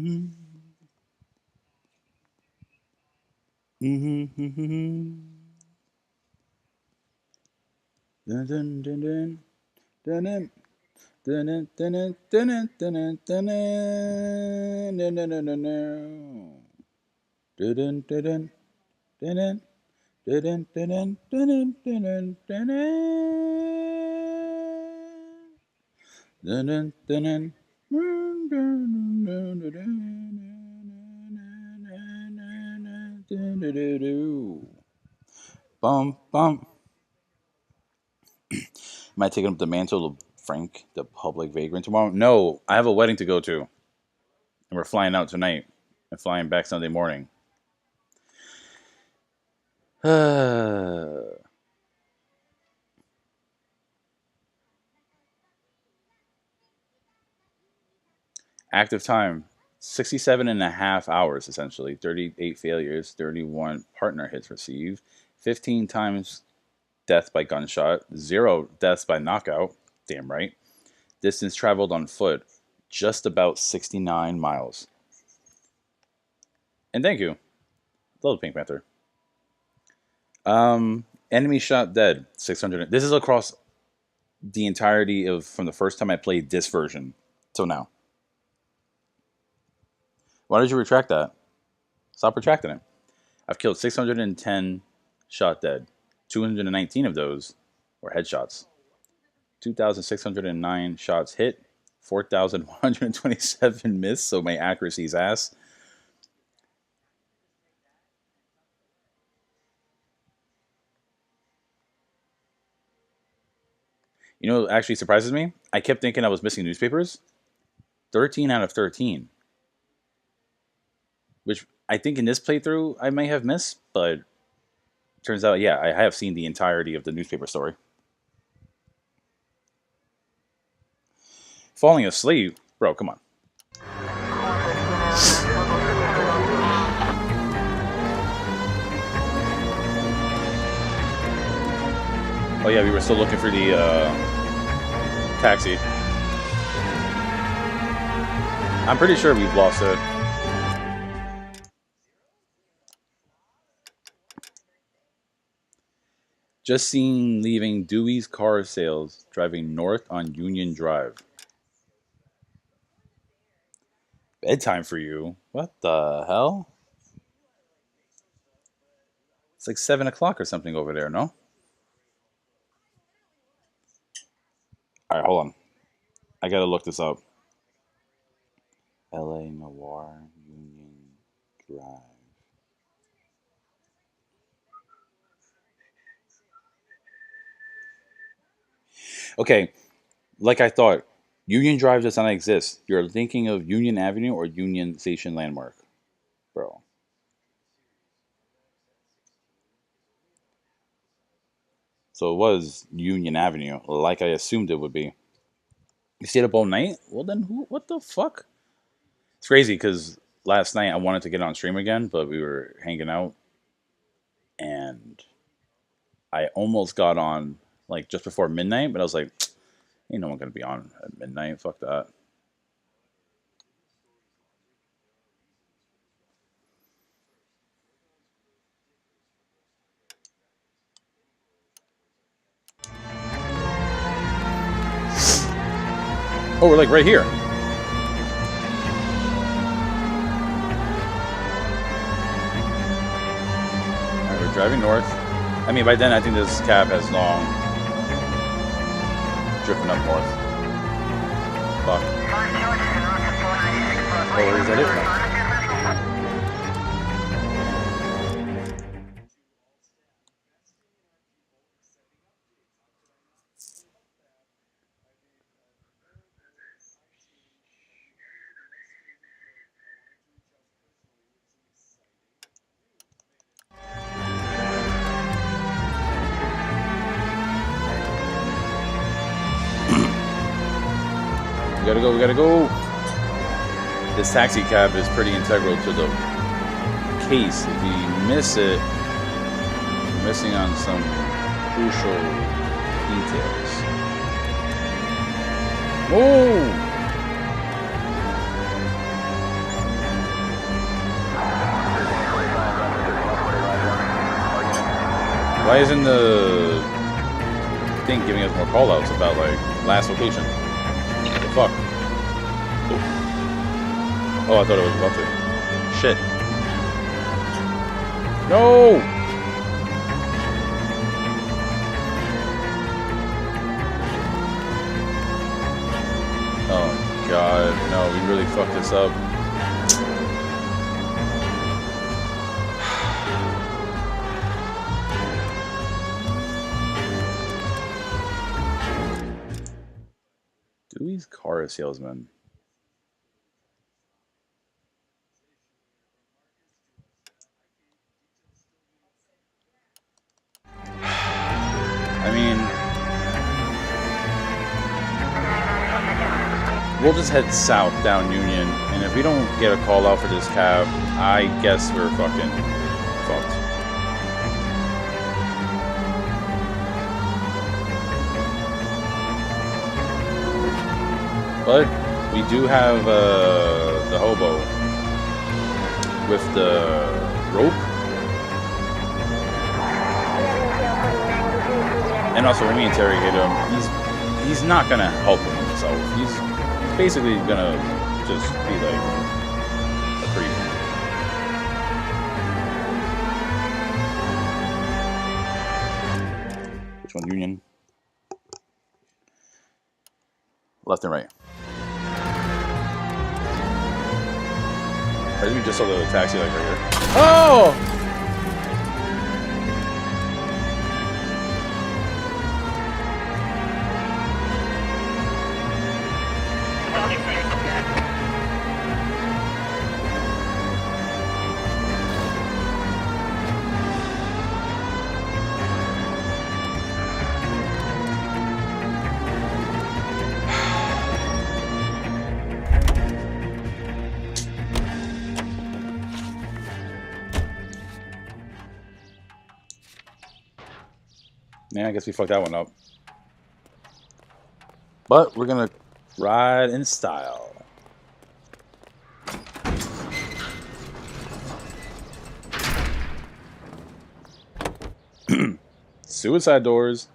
Dun, dun, dun, dun, dun, dun. Dun, dun, dun, dun, dun, dun, dun, dun, dun, dun, dun, dun, dun. Dun, dun, dun, dun, dun, dun. Dun, dun, dun, dun, dun, dun, dun, dun, dun, dun, dun. Bum, bum. Am I taking up the mantle of Frank, the public vagrant tomorrow? No, I have a wedding to go to, and we're flying out tonight and flying back Sunday morning. Active time 67 and a half hours, essentially. 38 failures, 31 partner hits received, 15 times death by gunshot, 0 deaths by knockout. Damn right. Distance traveled on foot, just about 69 miles. And thank you. Love Pink Panther. Enemy shot dead, 600. This is across the entirety of from the first time I played this version till now. Why did you retract that? Stop retracting it. I've killed 610 shot dead. 219 of those were headshots. 2,609 shots hit. 4,127 missed, so my accuracy's ass. You know what actually surprises me? I kept thinking I was missing newspapers. 13 out of 13. Which I think in this playthrough I may have missed, but turns out, yeah, I have seen the entirety of the newspaper story. Falling asleep? Bro, come on. Oh yeah, we were still looking for the taxi. I'm pretty sure we've lost it. Just seen leaving Dewey's Car Sales, driving north on Union Drive. Bedtime for you? What the hell? It's like 7 o'clock or something over there, no? Alright, hold on. I gotta look this up. LA Noire Union Drive. Okay, like I thought, Union Drive does not exist. You're thinking of Union Avenue or Union Station Landmark, bro. So it was Union Avenue, like I assumed it would be. You stayed up all night? Well, then, what the fuck? It's crazy because last night I wanted to get on stream again, but we were hanging out, and I almost got on like just before midnight, but I was like, ain't no one gonna be on at midnight. Fuck that. Oh, we're like right here. Alright, we're driving north. I mean, by then I think this cab has long driven up north. Fuck. Oh, is that it? We gotta go, we gotta go. This taxi cab is pretty integral to the case. If we miss it, we're missing on some crucial details. Oh! Why isn't the thing giving us more callouts about like last location? What the fuck? Oh, I thought it was about to. Shit. No! Oh god, no, we really fucked this up. Dewey's car salesman. I mean, we'll just head south down Union, and if we don't get a call out for this cab, I guess we're fucking fucked. But we do have the hobo with the rope. And also, when we interrogate him, he's not gonna help himself. He's basically gonna just be like a creep. Which one? Union? Left and right. I think we just saw the taxi like right here. Oh! Yeah, I guess we fucked that one up. But we're gonna ride in style. Suicide doors.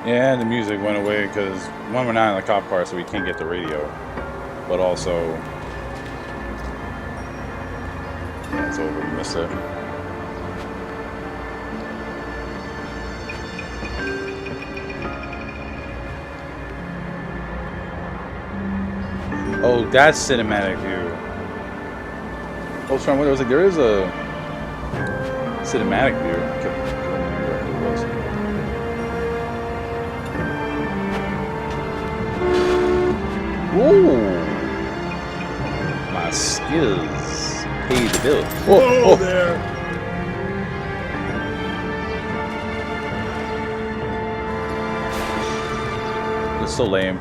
Yeah, the music went away because one, we're not in the cop car, so we can't get the radio. But also, yeah, it's over. We missed it. Oh, that's cinematic view. Oh, sorry, what was it? There is a cinematic view. I can't remember what it was. Ooh, my skills pay the bill. Whoa there! It's so lame.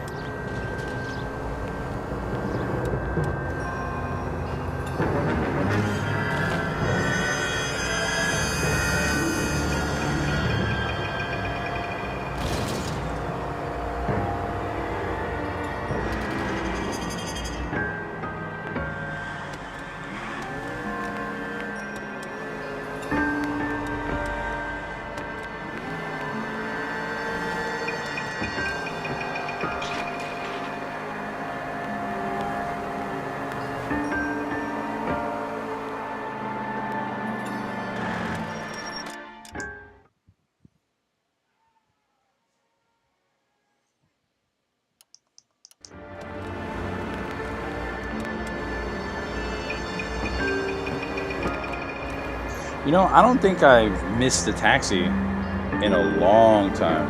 You know, I don't think I've missed a taxi in a long time.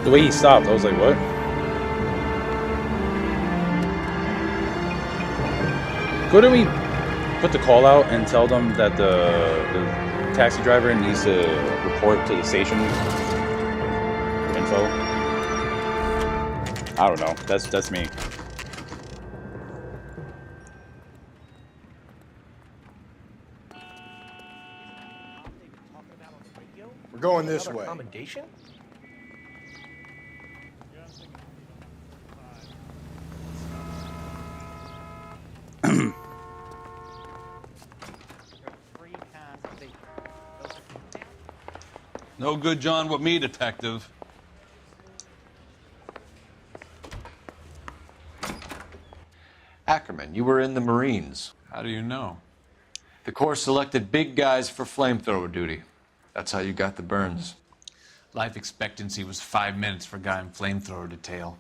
The way he stopped, I was like, what? Couldn't we put the call out and tell them that the taxi driver needs to report to the station info? I don't know. That's me. We're going this Another way. Commendation? No good, John, with me, detective. Ackerman, you were in the Marines. How do you know? The Corps selected big guys for flamethrower duty. That's how you got the burns. Life expectancy was 5 minutes for a guy in flamethrower detail.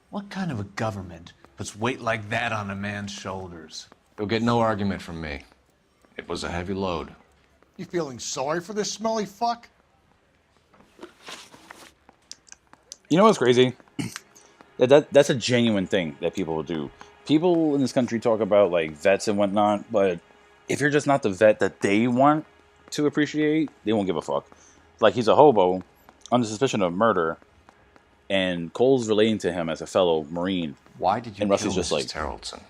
What kind of a government puts weight like that on a man's shoulders? You'll get no argument from me. It was a heavy load. You feeling sorry for this smelly fuck? You know what's crazy? That's a genuine thing that people will do. People in this country talk about like vets and whatnot, but if you're just not the vet that they want to appreciate, they won't give a fuck. Like he's a hobo under suspicion of murder, and Cole's relating to him as a fellow Marine. Why did you and kill Rusty's just Mrs. like, Terrelson?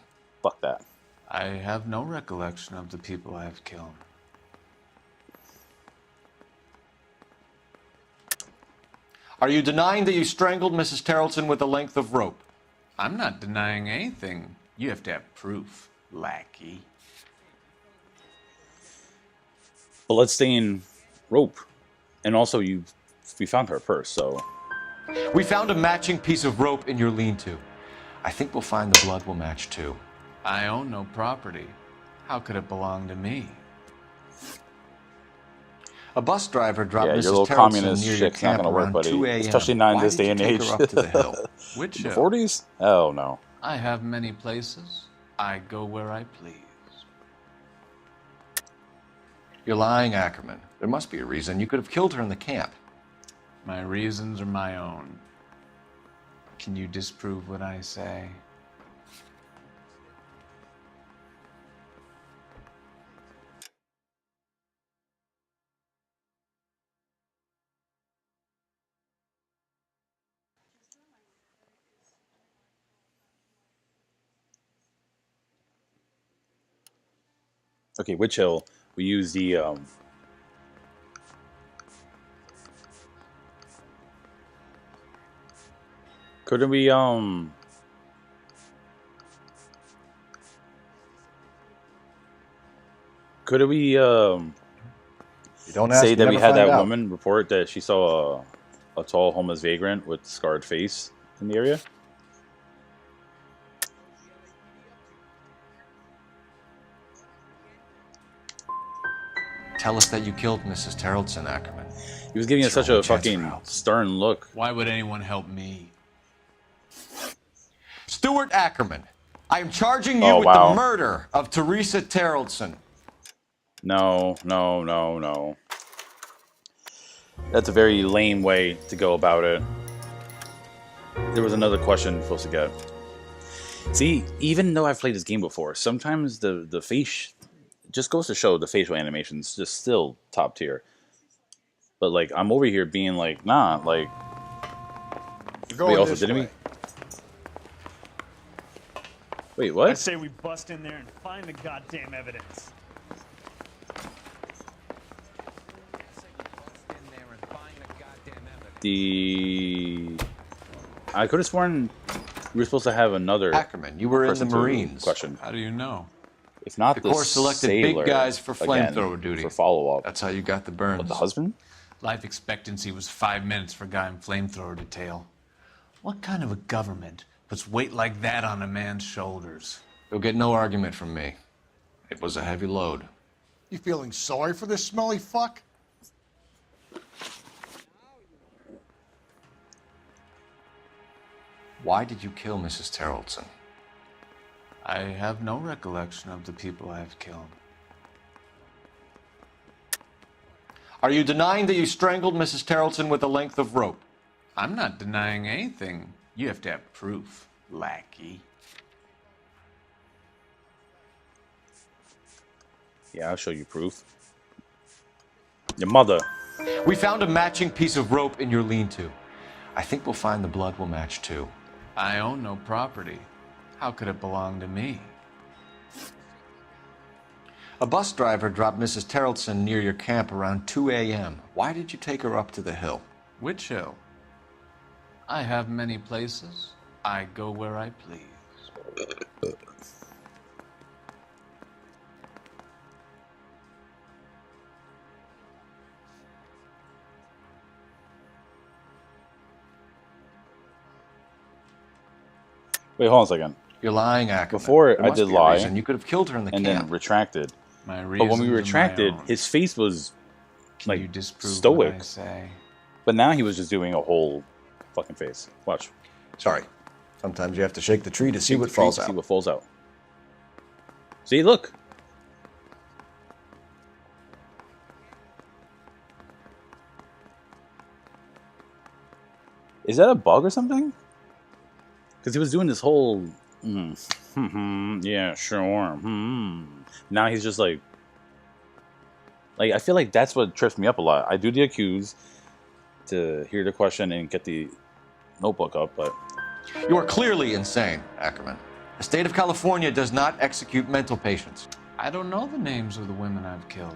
Fuck that. I have no recollection of the people I have killed. Are you denying that you strangled Mrs. Terrelson with a length of rope? I'm not denying anything. You have to have proof, lackey. Bloodstained rope, and also we found her purse. So We found a matching piece of rope in your lean-to. I think we'll find the blood will match too. I own no property. How could it belong to me? A bus driver dropped yeah, your Mrs. little Terrelson communist near your shit's not camp gonna work, around buddy. 2 a.m. Especially not in Why this did day you and take age. her up to the hill? Which the 40s? Oh no. I have many places. I go where I please. You're lying, Ackerman. There must be a reason. You could have killed her in the camp. My reasons are my own. Can you disprove what I say? Okay, Witch Hill. We use the couldn't we You don't ask, say you that we never had find that out. woman report that she saw a tall homeless vagrant with scarred face in the area? Tell us that you killed Mrs. Terrelson, Ackerman. He was giving us It's your such a only chance for fucking help. stern look. Why would anyone help me? Stuart Ackerman, I am charging you Oh, with wow. the murder of Teresa Terrelson. No, no, no, no. That's a very lame way to go about it. There was another question we're supposed to get. See, even though I've played this game before, sometimes the face just goes to show the facial animation's just still top tier. But like I'm over here being like, nah, like We're going wait, also this didn't way. we? Wait, what? I say we bust in there and find the goddamn evidence. I could have sworn we were supposed to have another Ackerman, you were in the person to Marines. question. How do you know? If not The the Corps selected big sailor, guys for again, flamethrower duty. for follow up. That's how you got the burns. What, the husband? Life expectancy was 5 minutes for a guy in flamethrower detail. What kind of a government puts weight like that on a man's shoulders? You'll get no argument from me. It was a heavy load. You feeling sorry for this smelly fuck? Why did you kill Mrs. Terrelson? I have no recollection of the people I have killed. Are you denying that you strangled Mrs. Terrelson with a length of rope? I'm not denying anything. You have to have proof, lackey. Yeah, I'll show you proof. Your mother. We found a matching piece of rope in your lean-to. I think we'll find the blood will match too. I own no property. How could it belong to me? A bus driver dropped Mrs. Terrelson near your camp around 2 a.m. Why did you take her up to the hill? Which hill? I have many places. I go where I please. Wait, hold on a second. You're lying, Ackerman. Before There I must did be a lie, reason. You could have killed her in the and camp. then retracted. My But when we reasons are my retracted, own. his face was Can like you disprove stoic. what I say? But now he was just doing a whole fucking face. Watch. Sorry. Sometimes you have to shake the tree to see what See falls out. what falls out. See, look. Is that a bug or something? Because he was doing this whole, yeah, sure. Now he's just like I feel like that's what trips me up a lot. I do the accuse to hear the question and get the notebook up, but You are clearly insane, Ackerman. The state of California does not execute mental patients. I don't know the names of the women I've killed,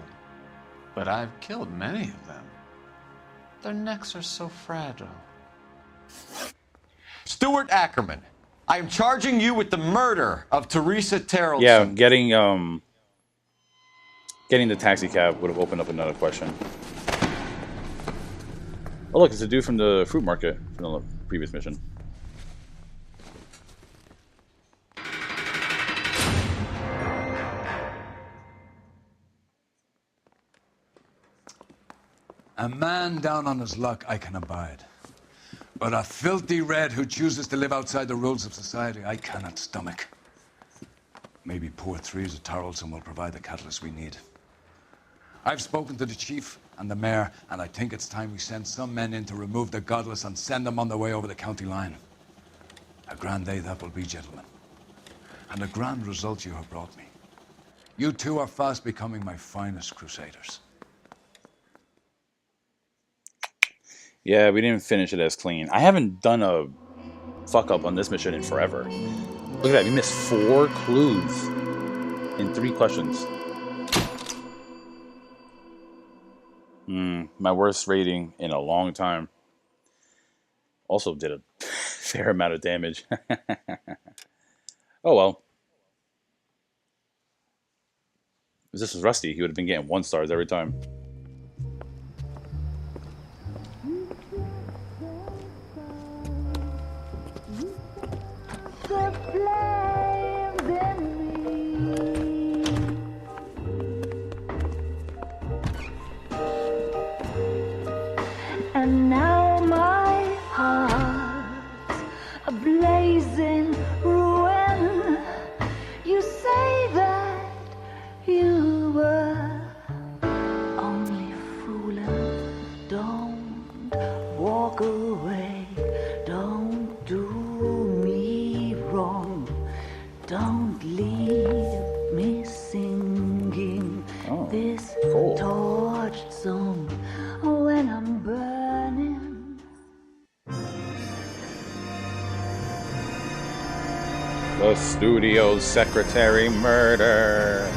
but I've killed many of them. Their necks are so fragile. Stuart Ackerman, I am charging you with the murder of Teresa Terrelson. yeah, getting the taxi cab would have opened up another question. Oh look, it's a dude from the fruit market from the previous mission. A man down on his luck I can abide. But a filthy red who chooses to live outside the rules of society I cannot stomach. Maybe poor Teresa Tarleton will provide the catalyst we need. I've spoken to the chief and the mayor, and I think it's time we send some men in to remove the godless and send them on their way over the county line. A grand day that will be, gentlemen. And a grand result you have brought me. You two are fast becoming my finest crusaders. Yeah, we didn't finish it as clean. I haven't done a fuck up on this mission in forever. Look at that, we missed 4 clues in 3 questions. My worst rating in a long time. Also did a fair amount of damage. Oh well. If this was Rusty, he would have been getting 1 stars every time. And now my heart's a blazing ruin. You say that you were only fooling. Don't walk away. Don't do me wrong. Don't leave me singing this cool. torched song when I'm burning. The studio secretary murder.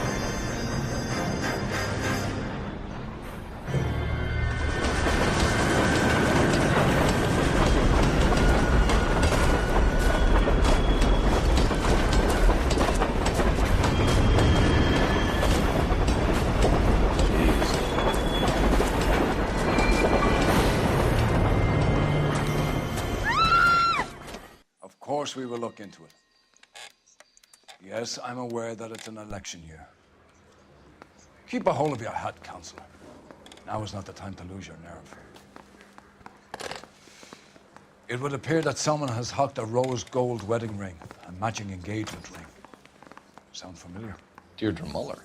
Of course we will look into it. Yes, I'm aware that it's an election year. Keep a hold of your hat, Counselor. Now is not the time to lose your nerve. It would appear that someone has hocked a rose gold wedding ring and matching engagement ring. Sound familiar? Deirdre Muller.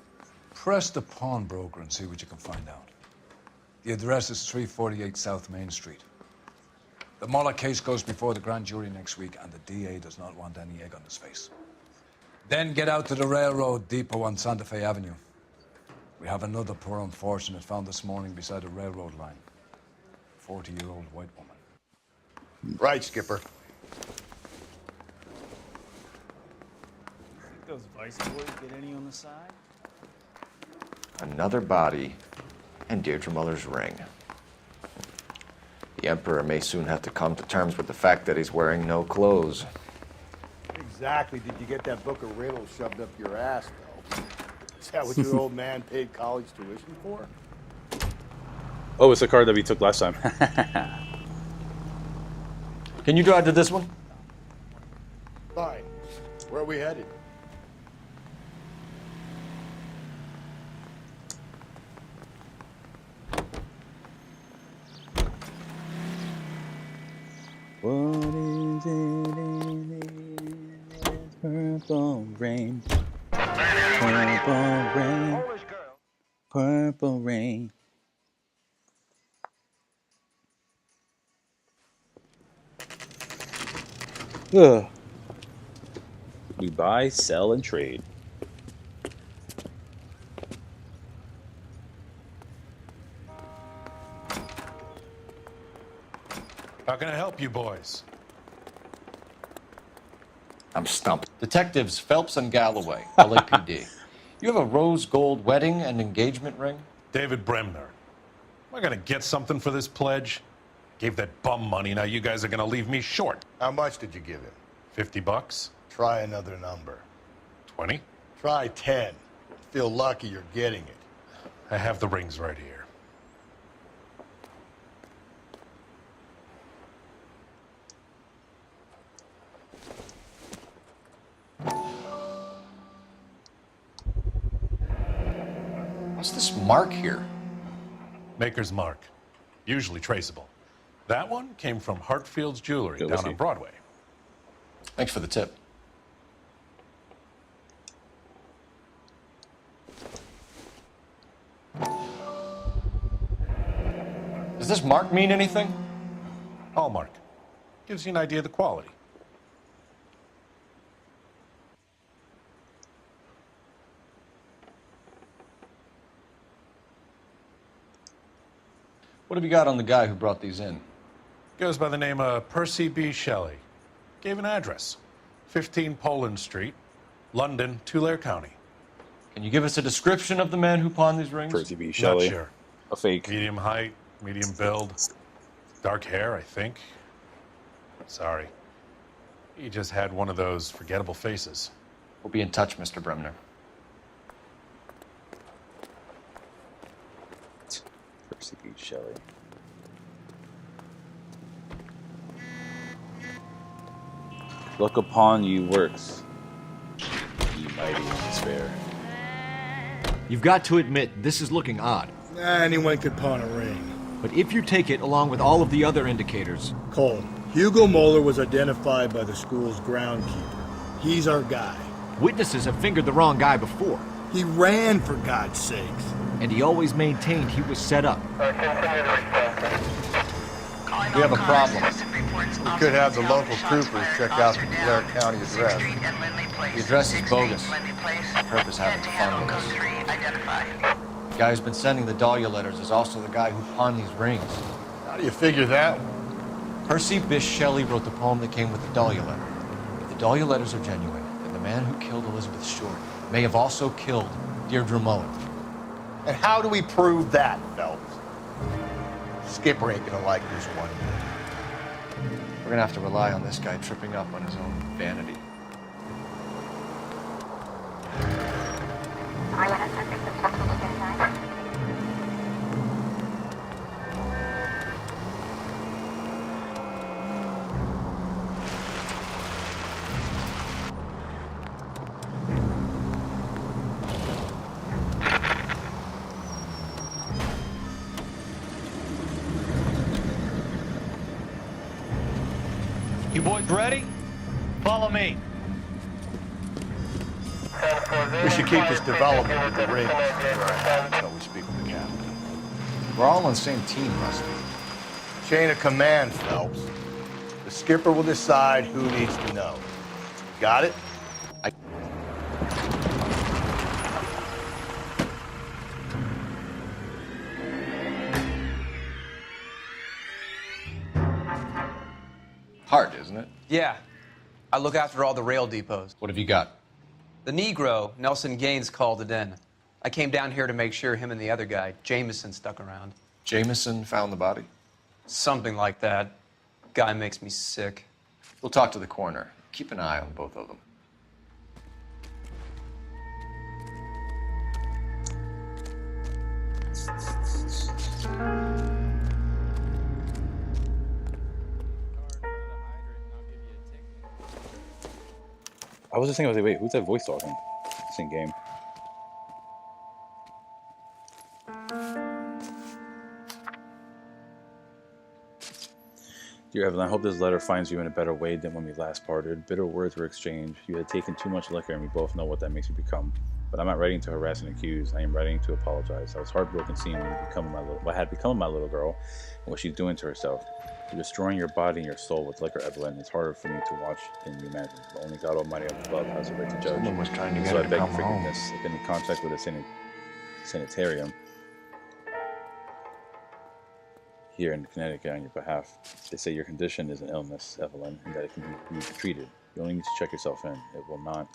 Press the pawnbroker and see what you can find out. The address is 348 South Main Street. The Muller case goes before the grand jury next week, and the DA does not want any egg on his face. Then get out to the railroad depot on Santa Fe Avenue. We have another poor unfortunate found this morning beside a railroad line. 40-year-old white woman. Right, Skipper. Think those vice boys get any on the side? another body, and Deirdre Muller's ring. The Emperor may soon have to come to terms with the fact that he's wearing no clothes. Exactly did you get that book of riddles shoved up your ass, though? Is that what your old man paid college tuition for? Oh, it's the card that we took last time. Can you drive to this one? Fine. Where are we headed? What is it in this purple rain? Purple rain. Purple rain. Ugh. We buy, sell, and trade. How can I help you boys? I'm stumped. Detectives Phelps and Galloway, LAPD. You have a rose gold wedding and engagement ring? David Bremner. Am I gonna get something for this pledge? Gave that bum money, now you guys are gonna leave me short. How much did you give him? $50? Try another number. 20? Try 10. Feel lucky you're getting it. I have the rings right here. What's this mark here? Maker's mark. Usually traceable. That one came from Hartfield's Jewelry Good down whiskey. on Broadway. Thanks for the tip. Does this mark mean anything? Hallmark. Gives you an idea of the quality. What have you got on the guy who brought these in? Goes by the name of Percy B. Shelley. Gave an address. 15 Poland Street, London, Tulare County. Can you give us a description of the man who pawned these rings? Percy B. Shelley. Not sure. A fake. Medium height, medium build, dark hair, I think. Sorry. He just had one of those forgettable faces. We'll be in touch, Mr. Bremner. Percy B. Shelley. Look upon you works, ye mighty in despair. You've got to admit, this is looking odd. Anyone could pawn a ring. But if you take it along with all of the other indicators... Cole, Hugo Moeller was identified by the school's groundkeeper. He's our guy. Witnesses have fingered the wrong guy before. He ran, for God's sakes. And he always maintained he was set up. We have a problem. We could have the local troopers check out the Tulare County address. The address is bogus. The purpose having fun with us. The guy who's been sending the Dahlia letters is also the guy who pawned these rings. How do you figure that? Percy Bysshe Shelley wrote the poem that came with the Dahlia letter. If the Dahlia letters are genuine, then the man who killed Elizabeth Short may have also killed Deirdre Muller. And how do we prove that, Phelps? Skipper ain't gonna like this one. We're gonna have to rely on this guy tripping up on his own vanity. You boys ready? Follow me. We should keep this development with the rings until we speak with the captain. We're all on the same team, Rusty. Chain of command, Phelps. The skipper will decide who needs to know. Got it? Hard, isn't it? Yeah. I look after all the rail depots. What have you got? The Negro, Nelson Gaines, called it in. I came down here to make sure him and the other guy, Jameson, stuck around. Jameson found the body? Something like that. Guy makes me sick. We'll talk to the coroner. Keep an eye on both of them. I was just thinking, I was like, wait, who's that voice talking? It's in game. Dear Evelyn, I hope this letter finds you in a better way than when we last parted. Bitter words were exchanged. You had taken too much liquor, and we both know what that makes you become. But I'm not writing to harass and accuse. I am writing to apologize. I was heartbroken seeing what had become of my little girl and what she's doing to herself. You're destroying your body and your soul with liquor, Evelyn. It's harder for me to watch than you imagine. But only God Almighty above has the right to judge. Someone was trying to get So her I to beg come your home. forgiveness. I've been in contact with a sanitarium here in Connecticut on your behalf. They say your condition is an illness, Evelyn, and that it can be treated. You only need to check yourself in. It will not.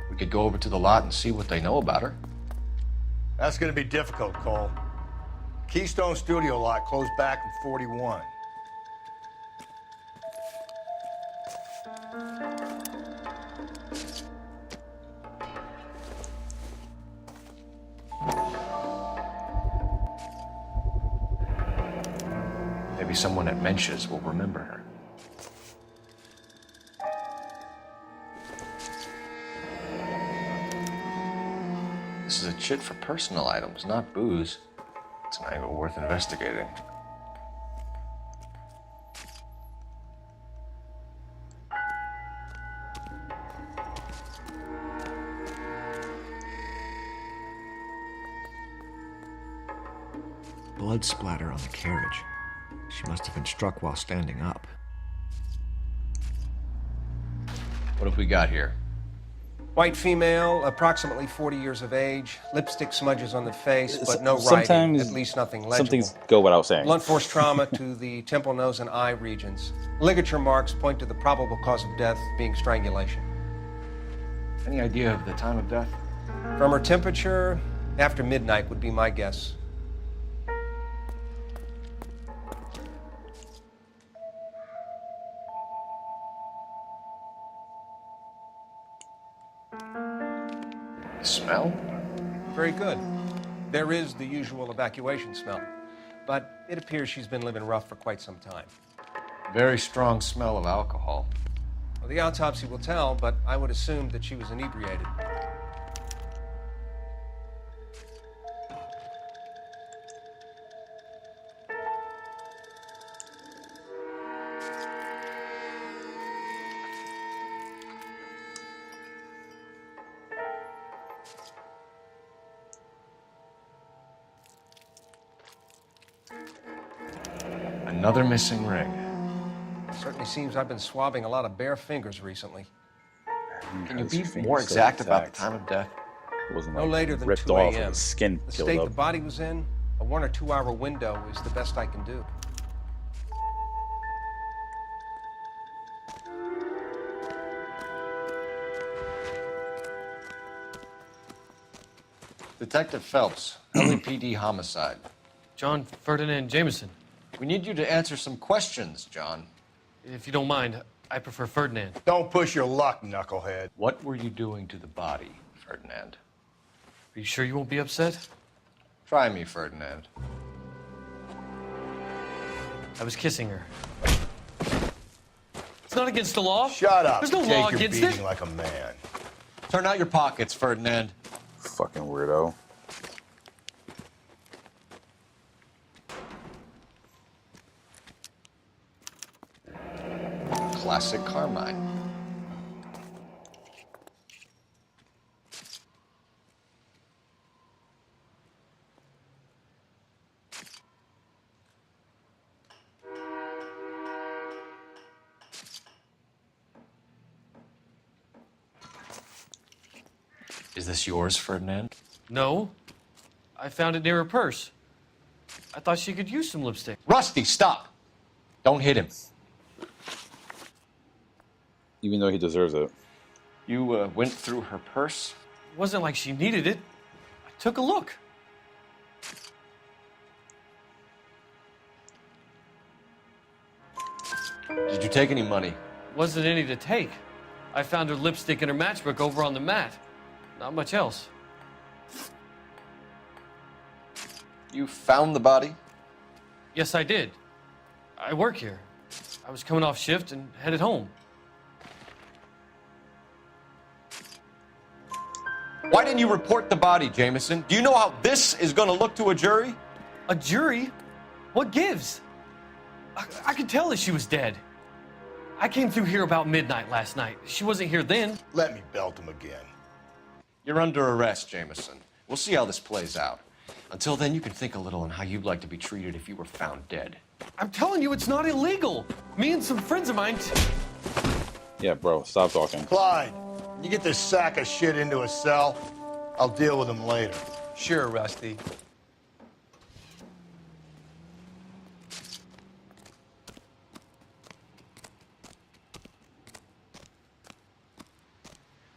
We could go over to the lot and see what they know about her. That's gonna be difficult, Cole. Keystone Studio lot closed back in 41. Maybe someone at Mensch's will remember her. This is a chit for personal items, not booze. It's an angle worth investigating. Blood splatter on the carriage. She must have been struck while standing up. What have we got here? White female, approximately 40 years of age, lipstick smudges on the face, but no writing, Sometimes at least nothing legible. some things go without saying. Blunt force trauma to the temple, nose, and eye regions. Ligature marks point to the probable cause of death being strangulation. Any idea of the time of death? From her temperature, after midnight would be my guess. The smell? Very good. There is the usual evacuation smell, but it appears she's been living rough for quite some time. Very strong smell of alcohol. Well, the autopsy will tell, but I would assume that she was inebriated. Another missing ring. Certainly seems I've been swabbing a lot of bare fingers recently. Can you be more exact about the time of death? It wasn't No like later than ripped 2 off a.m. and the skin The peeled state up. the body was in, a 1 or 2 hour window is the best I can do. Detective Phelps, LAPD homicide. John Ferdinand Jameson. We need you to answer some questions, John. If you don't mind, I prefer Ferdinand. Don't push your luck, knucklehead. What were you doing to the body, Ferdinand? Are you sure you won't be upset? Try me, Ferdinand. I was kissing her. It's not against the law. Shut up. There's no Take law your against beating it. like a man. Turn out your pockets, Ferdinand. Fucking weirdo. Classic Carmine. Is this yours, Ferdinand? No. I found it near her purse. I thought she could use some lipstick. Rusty, stop! Don't hit him. even though he deserves it. You went through her purse? It wasn't like she needed it. I took a look. Did you take any money? Wasn't any to take. I found her lipstick and her matchbook over on the mat. Not much else. You found the body? Yes, I did. I work here. I was coming off shift and headed home. Why didn't you report the body, Jameson? Do you know how this is going to look to a jury? A jury? What gives? I could tell that she was dead. I came through here about midnight last night. She wasn't here then. Let me belt him again. You're under arrest, Jameson. We'll see how this plays out. Until then, you can think a little on how you'd like to be treated if you were found dead. I'm telling you, it's not illegal. Me and some friends of mine... Yeah, bro, stop talking. Clyde, you get this sack of shit into a cell. I'll deal with him later. Sure, Rusty.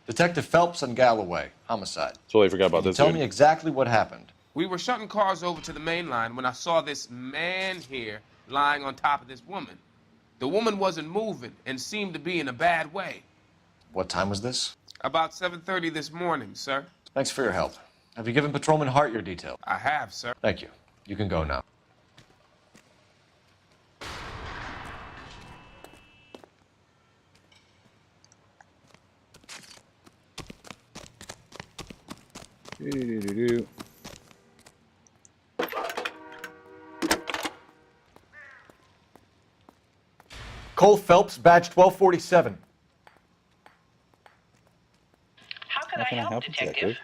Detective Phelps and Galloway, homicide. Totally forgot about this. Tell dude. me exactly what happened. We were shutting cars over to the main line when I saw this man here lying on top of this woman. The woman wasn't moving and seemed to be in a bad way. What time was this? About 7:30 this morning, sir. Thanks for your help. Have you given Patrolman Hart your detail? I have, sir. Thank you. You can go now. Do-do-do-do-do. Cole Phelps, badge 1247. How can I help, Detective?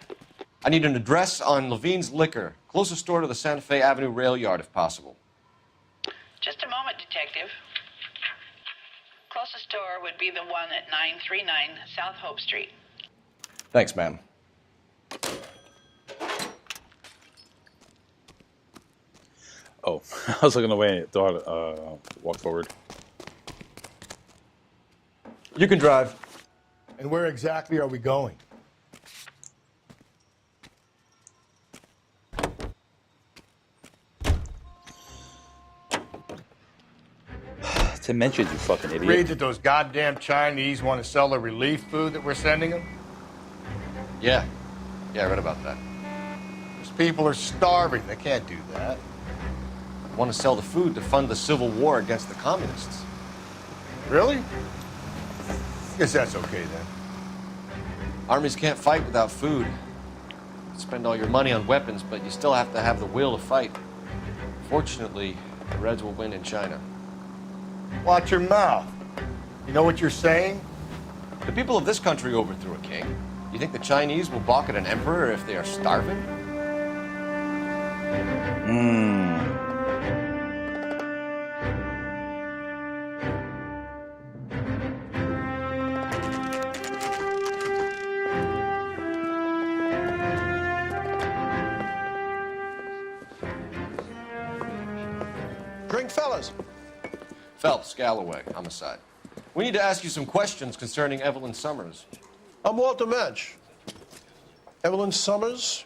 I need an address on Levine's Liquor. Closest store to the Santa Fe Avenue rail yard, if possible. Just a moment, Detective. Closest store would be the one at 939 South Hope Street. Thanks, ma'am. Oh, I was looking away. Thought, walk forward. You can drive. And where exactly are we going? To mention, you fucking idiot. Read that those goddamn Chinese want to sell the relief food that we're sending them? Yeah. Yeah, I read about that. Those people are starving. They can't do that. Want to sell the food to fund the civil war against the communists. Really? Guess that's okay then. Armies can't fight without food. You spend all your money on weapons, but you still have to have the will to fight. Fortunately, the Reds will win in China. Watch your mouth. You know what you're saying? The people of this country overthrew a king. You think the Chinese will balk at an emperor if they are starving? Drink, fellas. Phelps, Galloway, homicide. We need to ask you some questions concerning Evelyn Summers. I'm Walter Mensch. Evelyn Summers,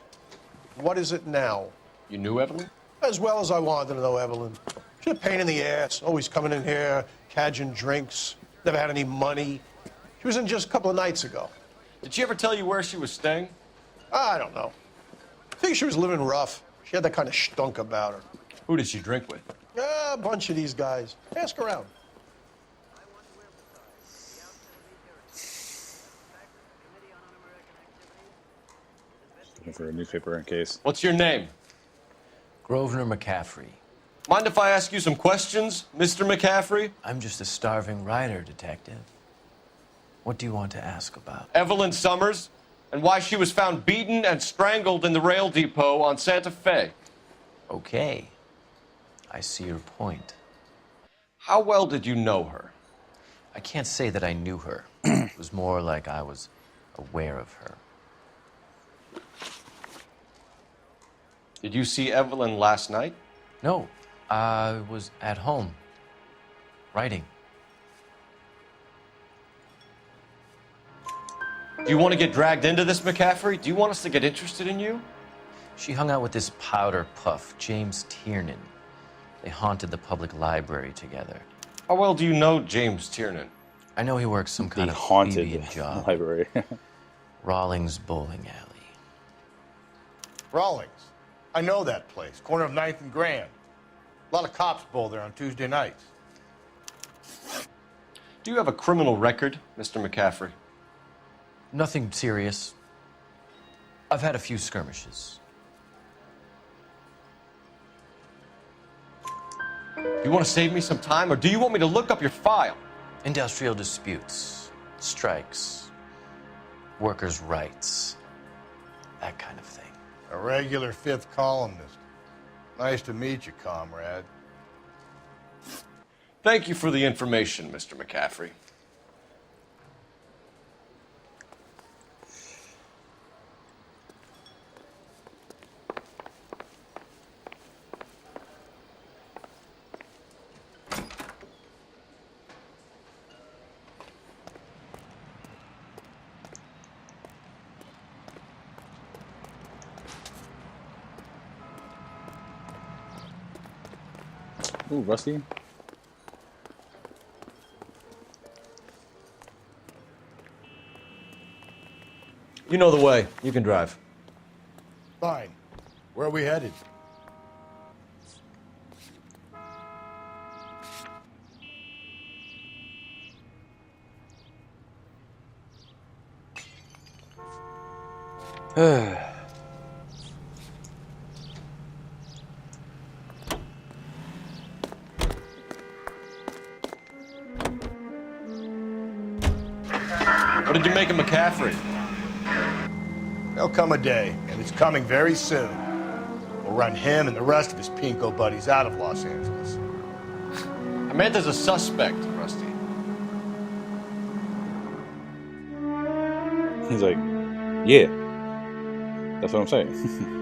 what is it now? You knew Evelyn? As well as I wanted to know Evelyn. She's a pain in the ass, always coming in here, cadging drinks, never had any money. She was in just a couple of nights ago. Did she ever tell you where she was staying? I don't know. I think she was living rough. She had that kind of stunk about her. Who did she drink with? A bunch of these guys. Ask around. Looking for a newspaper in case. What's your name? Grosvenor McCaffrey. Mind if I ask you some questions, Mr. McCaffrey? I'm just a starving writer, Detective. What do you want to ask about? Evelyn Summers, and why she was found beaten and strangled in the rail depot on Santa Fe. Okay. I see your point. How well did you know her? I can't say that I knew her. It was more like I was aware of her. Did you see Evelyn last night? No, I was at home, writing. Do you want to get dragged into this, McCaffrey? Do you want us to get interested in you? She hung out with this powder puff, James Tiernan. They haunted the public library together. How well do you know James Tiernan? I know he works some kind The of haunted plebeian job. library. Rawlings Bowling Alley. Rawlings. I know that place. Corner of 9th and Grand. A lot of cops bowl there on Tuesday nights. Do you have a criminal record, Mr. McCaffrey? Nothing serious. I've had a few skirmishes. Do you want to save me some time, or do you want me to look up your file? Industrial disputes, strikes, workers' rights, that kind of thing. A regular fifth columnist. Nice to meet you, comrade. Thank you for the information, Mr. McCaffrey. Ooh, Rusty. You know the way. You can drive. Fine. Where are we headed? What did you make of McCaffrey? There'll come a day, and it's coming very soon. We'll run him and the rest of his pinko buddies out of Los Angeles. I meant as a suspect, Rusty. He's like, yeah. That's what I'm saying.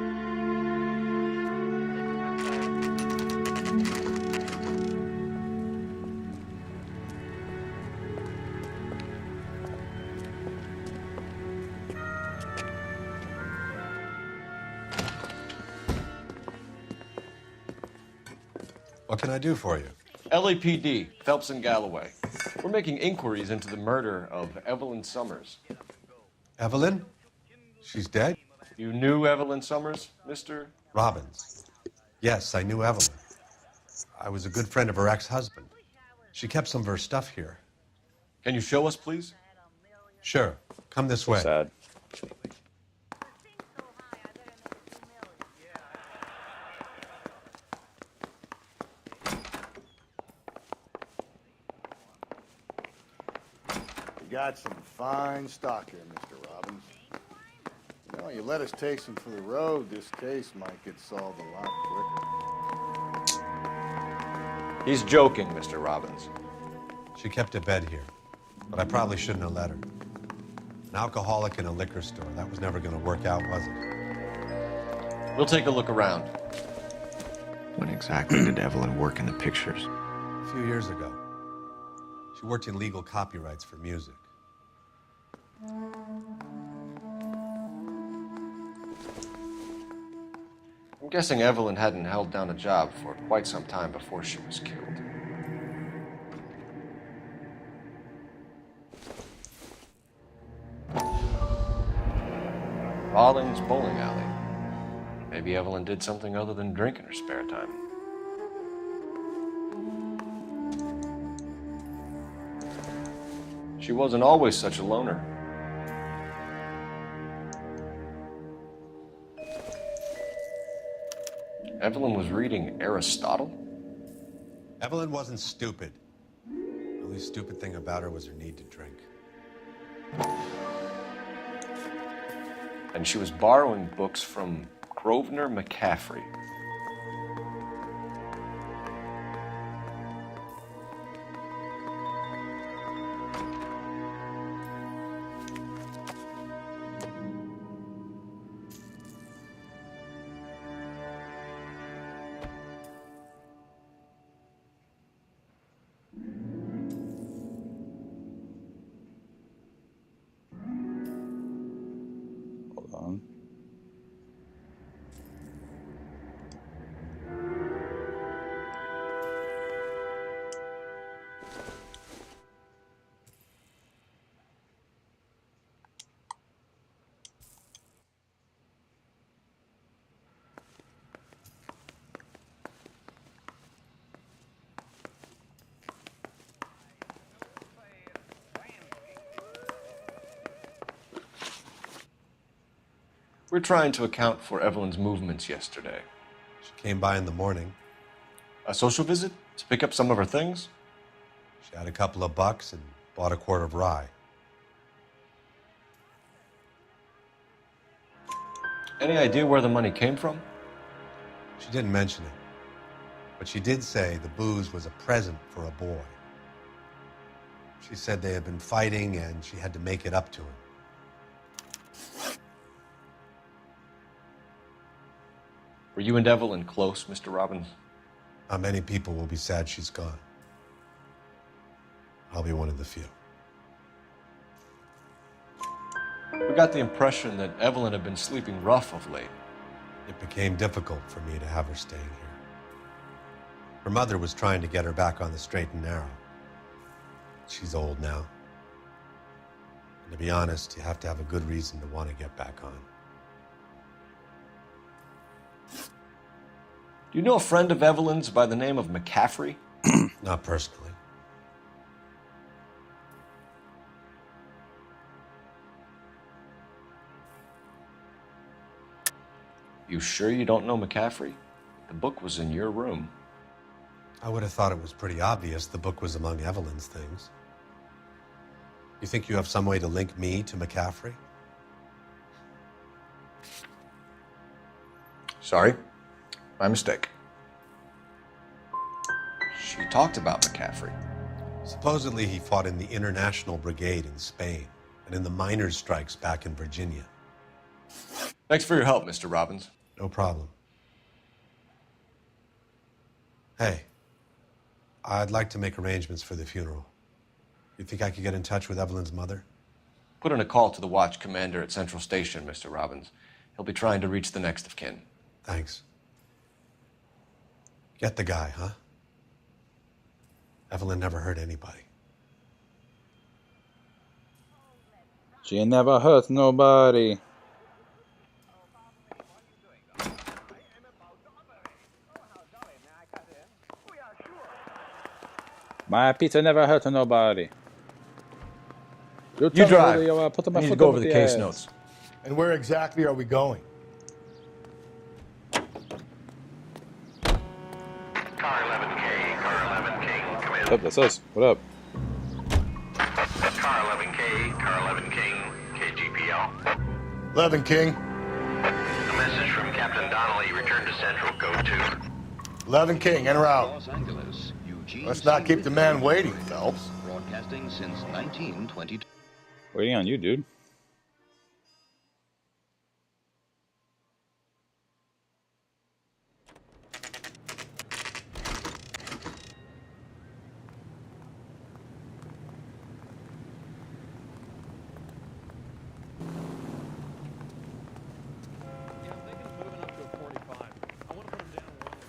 What can I do for you? LAPD, Phelps and Galloway. We're making inquiries into the murder of Evelyn Summers. Evelyn? She's dead? You knew Evelyn Summers, Mr. Robbins. Yes, I knew Evelyn. I was a good friend of her ex-husband. She kept some of her stuff here. Can you show us, please? Sure. Come this way. Sad. You got some fine stock here, Mr. Robbins. You know, you let us take some for the road, this case might get solved a lot quicker. He's joking, Mr. Robbins. She kept a bed here, but I probably shouldn't have let her. An alcoholic in a liquor store. That was never going to work out, was it? We'll take a look around. When exactly did Evelyn work in the pictures? A few years ago. She worked in legal copyrights for music. I'm guessing Evelyn hadn't held down a job for quite some time before she was killed. Rawlings Bowling Alley. Maybe Evelyn did something other than drink in her spare time. She wasn't always such a loner. Evelyn was reading Aristotle? Evelyn wasn't stupid. The only stupid thing about her was her need to drink. And she was borrowing books from Grosvenor McCaffrey. on. We're trying to account for Evelyn's movements yesterday. She came by in the morning. A social visit to pick up some of her things? She had a couple of bucks and bought a quart of rye. Any idea where the money came from? She didn't mention it, but she did say the booze was a present for a boy. She said they had been fighting and she had to make it up to him. Were you and Evelyn close, Mr. Robbins? Not many people will be sad she's gone. I'll be one of the few. We got the impression that Evelyn had been sleeping rough of late. It became difficult for me to have her staying here. Her mother was trying to get her back on the straight and narrow. She's old now. And to be honest, you have to have a good reason to want to get back on. Do you know a friend of Evelyn's by the name of McCaffrey? Not personally. You sure you don't know McCaffrey? The book was in your room. I would have thought it was pretty obvious the book was among Evelyn's things. You think you have some way to link me to McCaffrey? Sorry, my mistake. She talked about McCaffrey. Supposedly he fought in the International Brigade in Spain and in the miners' strikes back in Virginia. Thanks for your help, Mr. Robbins. No problem. Hey, I'd like to make arrangements for the funeral. You think I could get in touch with Evelyn's mother? Put in a call to the watch commander at Central Station, Mr. Robbins. He'll be trying to reach the next of kin. Thanks. Get the guy, huh? Evelyn never hurt anybody. She never hurt nobody. My pizza never hurt nobody. You drive. Put I my need to foot go up over the the case ass. notes. And where exactly are we going? Car 11K, Car 11K, come in. Up, that's us. What up? Car 11K, Car 11 King, KGPL. 11 King. A message from Captain Donnelly. Return to Central, code 2. 11 King, en route. Los Angeles, Eugene. Let's not keep the man waiting, Phelps. Broadcasting since 1922. Waiting on you, dude.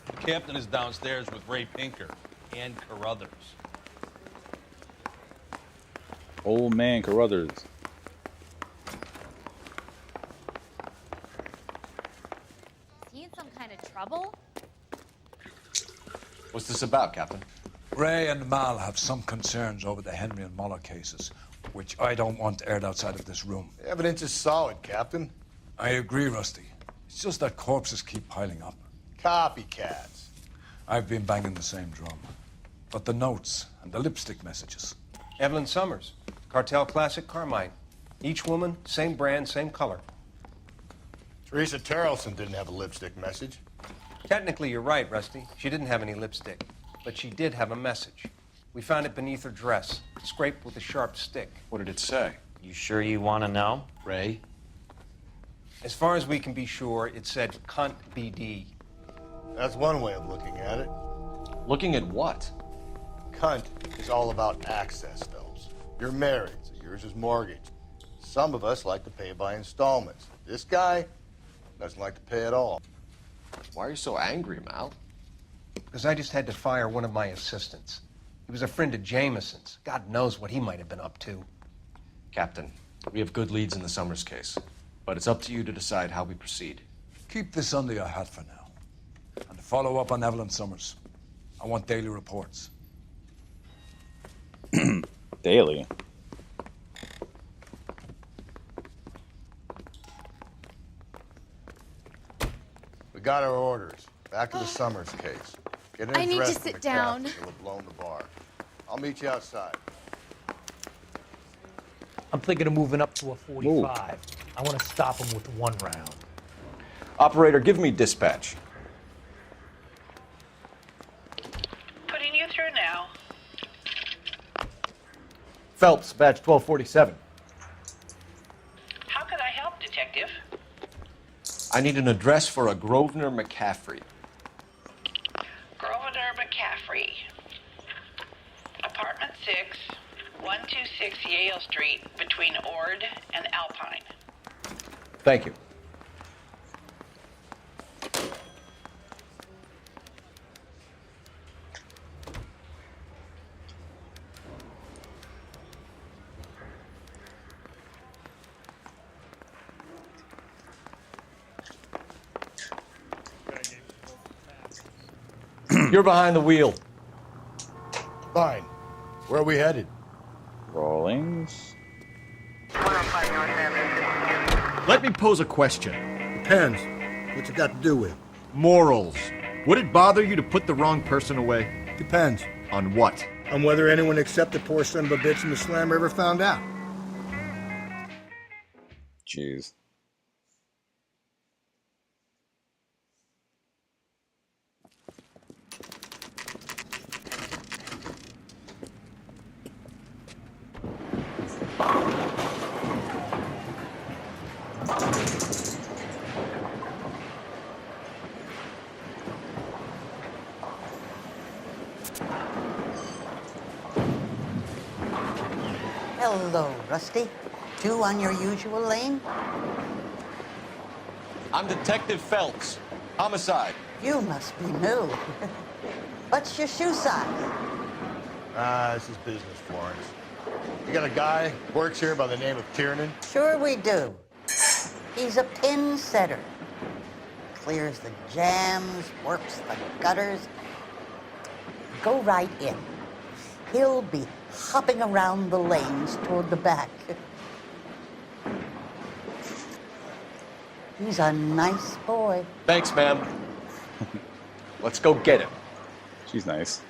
The captain is downstairs with Ray Pinker and Carruthers. Old man Carruthers. Is he in some kind of trouble? What's this about, Captain? Ray and Mal have some concerns over the Henry and Muller cases, which I don't want aired outside of this room. The evidence is solid, Captain. I agree, Rusty. It's just that corpses keep piling up. Copycats. I've been banging the same drum. But the notes and the lipstick messages. Evelyn Summers, Cartel Classic Carmine. Each woman, same brand, same color. Teresa Terrelson didn't have a lipstick message. Technically, you're right, Rusty. She didn't have any lipstick, but she did have a message. We found it beneath her dress, scraped with a sharp stick. What did it say? You sure you want to know? Ray? As far as we can be sure, it said cunt BD. That's one way of looking at it. Looking at what? Cunt is all about access, Phelps. You're married, so yours is mortgaged. Some of us like to pay by installments. This guy doesn't like to pay at all. Why are you so angry, Mal? Because I just had to fire one of my assistants. He was a friend of Jameson's. God knows what he might have been up to. Captain, we have good leads in the Summers case, but it's up to you to decide how we proceed. Keep this under your hat for now. And to follow up on Evelyn Summers, I want daily reports. Daily? We got our orders. Back to the Summers case. Get an I need to address from sit the down. captain. He'll have blown the bar. I'll meet you outside. I'm thinking of moving up to a 45. I want to stop him with one round. Operator, give me dispatch. Putting you through now. Phelps, badge 1247. How could I help, Detective? I need an address for a Grosvenor McCaffrey. Grosvenor McCaffrey. Apartment 6, 126 Yale Street, between Ord and Alpine. Thank you. You're behind the wheel. Fine. Where are we headed? Rawlings? Let me pose a question. Depends. What's it got to do with? Morals. Would it bother you to put the wrong person away? Depends. On what? On whether anyone except the poor son of a bitch in the slammer ever found out. Jeez. Hello, Rusty. Two on your usual lane? I'm Detective Phelps. Homicide. You must be new. What's your shoe size? This is business, Florence. You got a guy who works here by the name of Tiernan? Sure we do. He's a pin setter. Clears the jams, works the gutters. Go right in. He'll be hopping around the lanes toward the back. He's a nice boy. Thanks, ma'am. Let's go get him. She's nice.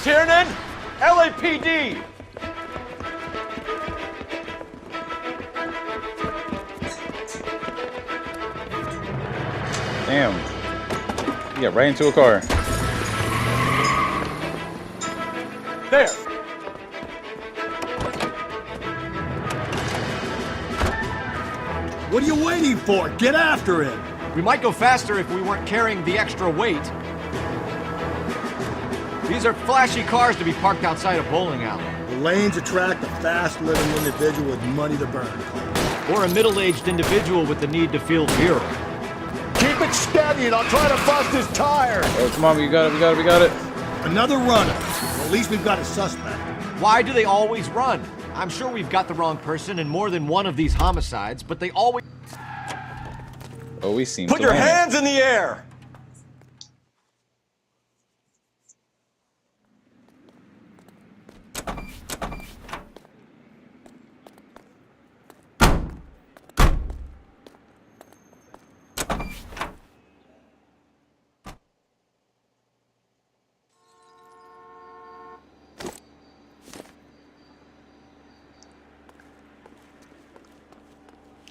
Tiernan, LAPD. Damn. You got right into a car. There. What are you waiting for? Get after him! We might go faster if we weren't carrying the extra weight. These are flashy cars to be parked outside a bowling alley. The lanes attract a fast-living individual with money to burn. Or a middle-aged individual with the need to feel virile. Keep it steady and I'll try to bust his tire! Oh, come on, we got it. Another runner. Well, at least we've got a suspect. Why do they always run? I'm sure we've got the wrong person in more than one of these homicides, but they always... Always seem Put to your win. hands in the air.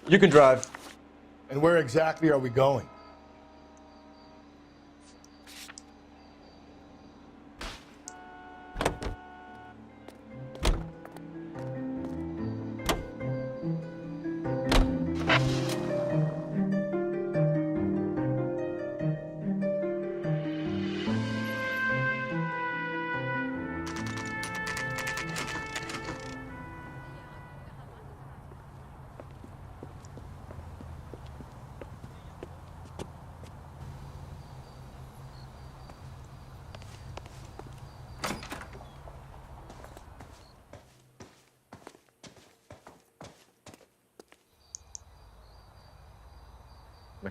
You can drive. And where exactly are we going?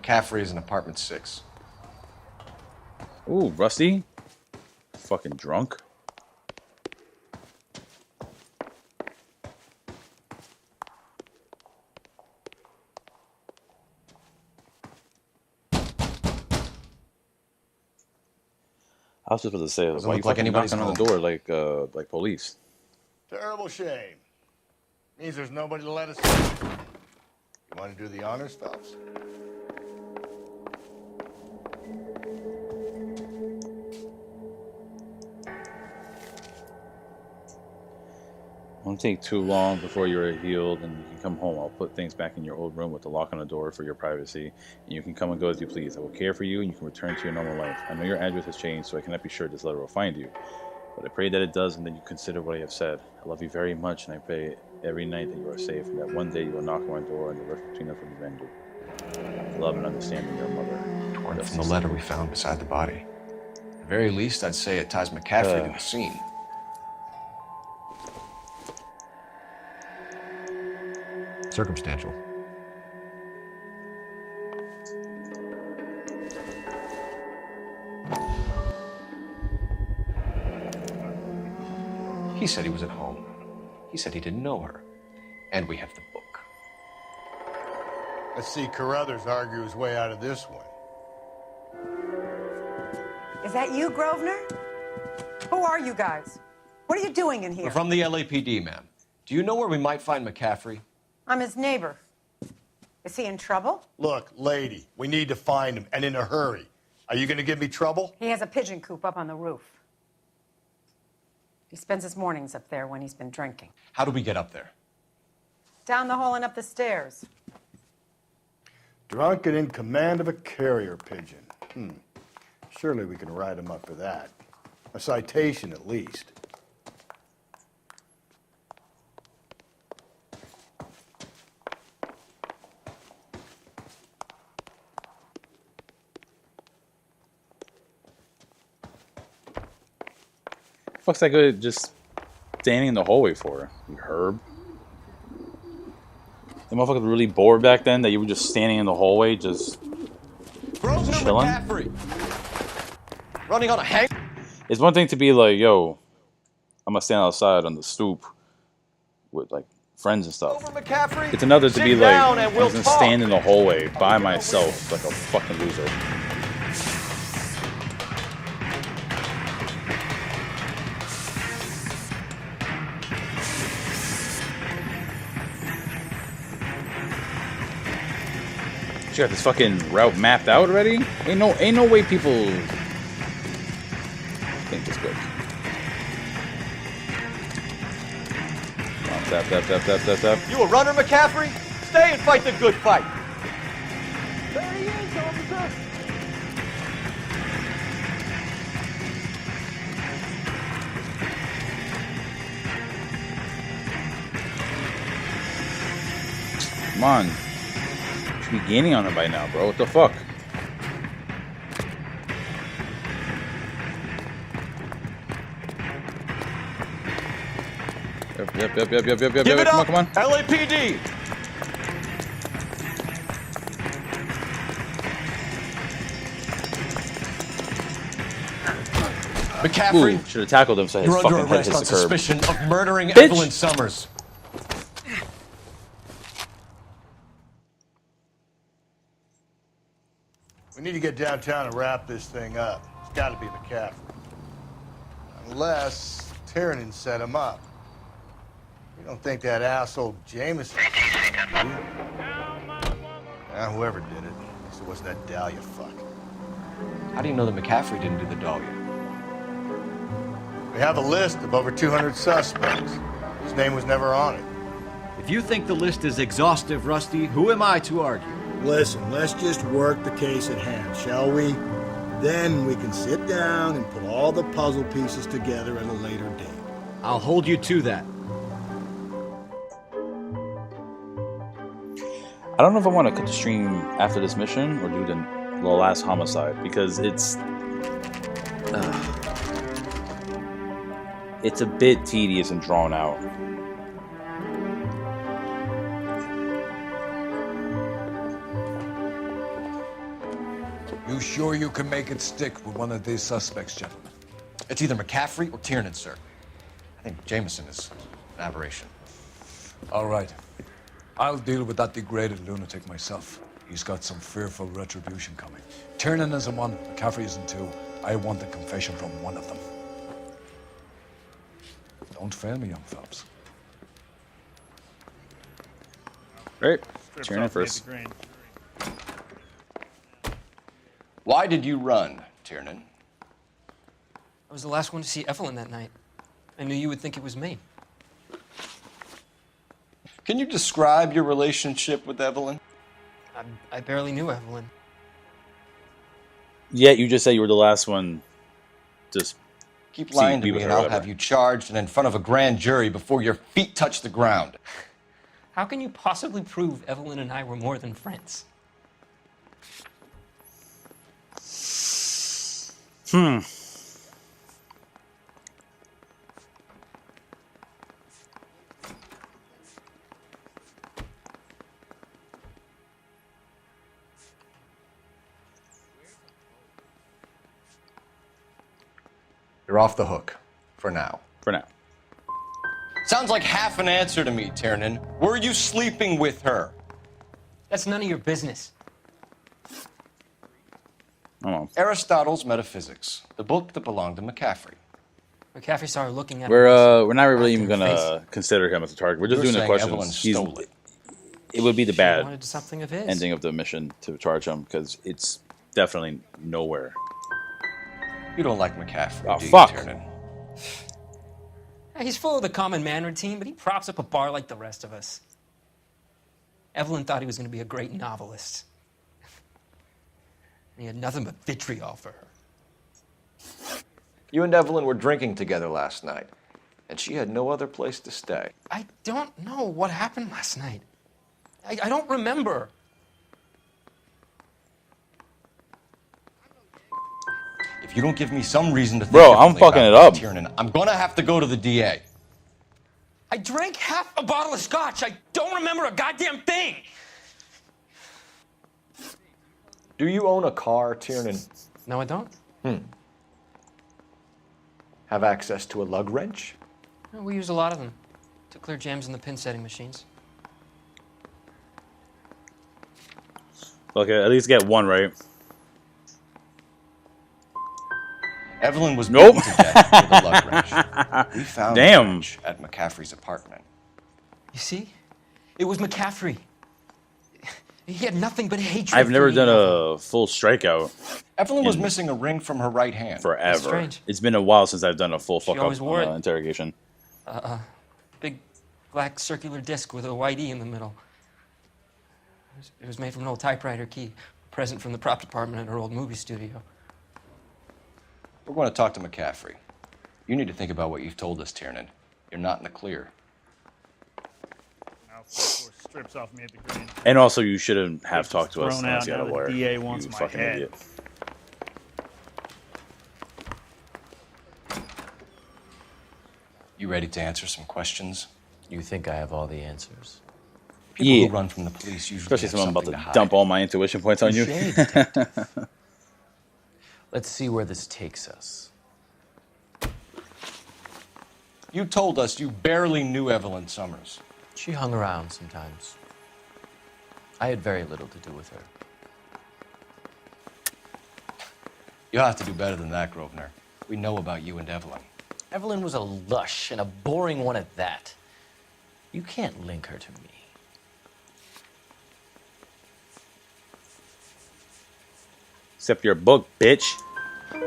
McCaffrey is in apartment 6. Ooh, Rusty. Fucking drunk. I was just about to say, Doesn't why you look like fucking anybody's knocking on the door like police? Terrible shame. Means there's nobody to let us in. You want to do the honors, fellas? Won't take too long before you're healed and you can come home. I'll put things back in your old room with the lock on the door for your privacy, and you can come and go as you please. I will care for you, and you can return to your normal life. I know your address has changed, so I cannot be sure this letter will find you, but I pray that it does, and that you consider what I have said. I love you very much, and I pray every night that you are safe, and that one day you will knock on my door, and the rift between us will be mended. I love and understanding your mother. Torn from the letter we found beside the body. At the very least, I'd say it ties McCaffrey to the scene. Circumstantial. He said he was at home. He said he didn't know her. And we have the book. Let's see Carruthers argue his way out of this one. Is that you, Grosvenor? Who are you guys? What are you doing in here? We're from the LAPD, ma'am. Do you know where we might find McCaffrey? I'm his neighbor. Is he in trouble? Look, lady, we need to find him, and in a hurry. Are you going to give me trouble? He has a pigeon coop up on the roof. He spends his mornings up there when he's been drinking. How do we get up there? Down the hall and up the stairs. Drunk and in command of a carrier pigeon. Surely we can write him up for that. A citation, at least. Fuck's that good just standing in the hallway for? You herb? The motherfuckers were really bored back then that you were just standing in the hallway just chilling? Running on a hang. It's one thing to be like, yo, I'm gonna stand outside on the stoop with like friends and stuff. It's another to be like, I'm just gonna stand in the hallway by myself like a fucking loser. You got this fucking route mapped out already? Ain't no way people think this quick. Come on, tap. You a runner, McCaffrey? Stay and fight the good fight. There he is, officer. Come on. Should be gaining on him by now, bro. What the fuck? Yep. Give it up. Come on. LAPD. McCaffrey, Should have tackled him so his you're under fucking head arrest hits on the curb. suspicion of murdering Bitch. Evelyn Summers. We need to get downtown and wrap this thing up. It's got to be McCaffrey. Unless Tiernan set him up. You don't think that asshole Jameson... whoever did it. At least it wasn't that Dahlia fuck. How do you know that McCaffrey didn't do the Dahlia? We have a list of over 200 suspects. His name was never on it. If you think the list is exhaustive, Rusty, who am I to argue? Listen, let's just work the case at hand, shall we? Then we can sit down and put all the puzzle pieces together at a later date. I'll hold you to that. I don't know if I want to cut the stream after this mission or do the last homicide because it's a bit tedious and drawn out. sure you can make it stick with one of these suspects, gentlemen? It's either McCaffrey or Tiernan, sir. I think Jameson is an aberration. All right. I'll deal with that degraded lunatic myself. He's got some fearful retribution coming. Tiernan isn't one, McCaffrey isn't two. I want a confession from one of them. Don't fail me, young fellows. Great. Tiernan first. Why did you run, Tiernan? I was the last one to see Evelyn that night. I knew you would think it was me. Can you describe your relationship with Evelyn? I barely knew Evelyn. Yet you just said you were the last one. Just keep lying to me and I'll have you charged and in front of a grand jury before your feet touch the ground. How can you possibly prove Evelyn and I were more than friends? You're off the hook. For now. For now. Sounds like half an answer to me, Tiernan. Were you sleeping with her? That's none of your business. Oh. Aristotle's Metaphysics, the book that belonged to McCaffrey. McCaffrey saw her looking at We're not really even gonna consider him as a target. We're just You're doing the saying questions. Evelyn stole it. It would be the She bad wanted something of his. ending of the mission to charge him because it's definitely nowhere. You don't like McCaffrey, Oh do you, fuck! Tiernan? He's full of the common man routine, but he props up a bar like the rest of us. Evelyn thought he was going to be a great novelist. And he had nothing but vitriol for her. You and Evelyn were drinking together last night, and she had no other place to stay. I don't know what happened last night. I don't remember. If you don't give me some reason to think Bro, I'm differently fucking about it up. Tiernan, I'm gonna have to go to the DA. I drank half a bottle of scotch. I don't remember a goddamn thing. Do you own a car, Tiernan? No, I don't. Have access to a lug wrench? We use a lot of them to clear jams in the pin setting machines. Okay, at least get one right. Evelyn was Nope. beaten to death with a lug wrench. We found the wrench at McCaffrey's apartment. You see? It was McCaffrey. He had nothing but hatred. I've for never me. done a full strikeout. Evelyn was missing a ring from her right hand. Forever. strange. It's been a while since I've done a full fuck always up wore it. interrogation. Big black circular disc with a white E in the middle. It was made from an old typewriter key, a present from the prop department at our old movie studio. We're going to talk to McCaffrey. You need to think about what you've told us, Tiernan. You're not in the clear. Now, strips off me at the green. And also, you shouldn't have It's talked to us thrown unless out you had a now the lawyer. DA wants You my fucking head. idiot. You ready to answer some questions? You think I have all the answers? People Yeah. who run from the police usually Especially have someone about something to hide. dump all my intuition points on you. Touche, detective. Let's see where this takes us. You told us you barely knew Evelyn Summers. She hung around sometimes. I had very little to do with her. You'll have to do better than that, Grosvenor. We know about you and Evelyn. Evelyn was a lush and a boring one at that. You can't link her to me. Except your book, bitch.